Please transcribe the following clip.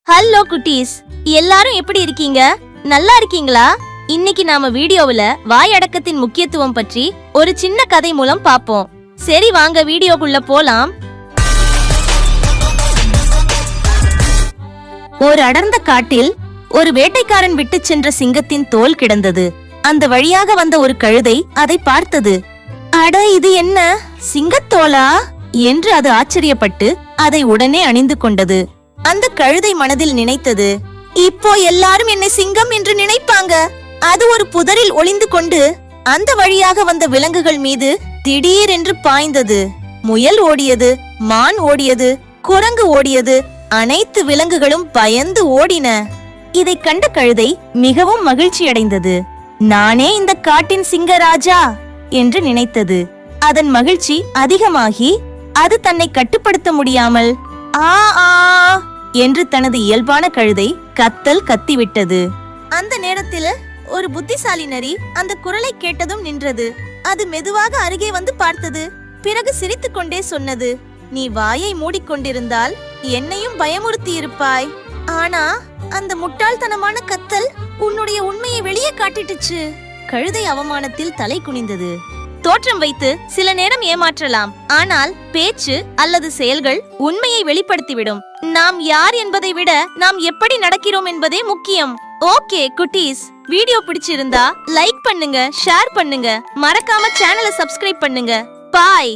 Hello குட்டீஸ், எல்லாரும் எப்படி இருக்கீங்க? நல்லா இருக்கீங்களா? இன்னைக்கு நாம வீடியோவுல வாயடக்கத்தின் முக்கியத்துவம் பற்றி ஒரு சின்ன கதை மூலம் பாப்போம். சரி, வாங்க வீடியோக்குள்ள போலாம். ஒரு அடர்ந்த காட்டில் ஒரு வேட்டைக்காரன் விட்டு சென்ற சிங்கத்தின் தோல் கிடந்தது. அந்த வழியாக வந்த ஒரு கழுதை அதை பார்த்தது. அட, இது என்ன சிங்கத்தோலா என்று அது ஆச்சரியப்பட்டு அதை உடனே அணிந்து கொண்டது. அந்த கழுதை மனதில் நினைத்தது, இப்போ எல்லாரும் என்னை சிங்கம் என்று நினைப்பாங்க. அது ஒரு புதரில் ஒளிந்து கொண்டு அந்த வழியாக வந்த விலங்குகள் மீது திடீரென்று பாய்ந்தது. முயல் ஓடியது, மான் ஓடியது, குரங்கு ஓடியது. அனைத்து விலங்குகளும் பயந்து ஓடின. இதை கண்ட கழுதை மிகவும் மகிழ்ச்சியடைந்தது. நானே இந்த காட்டின் சிங்கராஜா என்று நினைத்தது. அதன் மகிழ்ச்சி அதிகமாகி அது தன்னை கட்டுப்படுத்த முடியாமல் ஆ ஆ என்று தனது இயல்பான கழுதை கத்தல் கத்திவிட்டது. அந்த நேரத்தில் ஒரு புத்திசாலி நரி அந்த குரலை கேட்டதும் நின்றது. அது மெதுவாக அருகே வந்து பார்த்தது. பிறகு சிரித்துக் கொண்டே சொன்னது, நீ வாயை மூடிக்கொண்டிருந்தால் என்னையும் பயமுறுத்தி இருப்பாய். ஆனா அந்த முட்டாள்தனமான கத்தல் உன்னுடைய உண்மையை வெளியே காட்டிட்டுச்சு. கழுதை அவமானத்தில் தலை குனிந்தது. தோற்றம் வைத்து சில நேரம் ஏமாற்றலாம், ஆனால் பேச்சு அல்லது செயல்கள் உண்மையை வெளிப்படுத்திவிடும். நாம் யார் என்பதை விட நாம் எப்படி நடக்கிறோம் என்பதே முக்கியம். ஓகே குட்டீஸ், வீடியோ பிடிச்சிருந்தா லைக் பண்ணுங்க, ஷேர் பண்ணுங்க, மறக்காம சேனலை சப்ஸ்கிரைப் பண்ணுங்க. பாய்.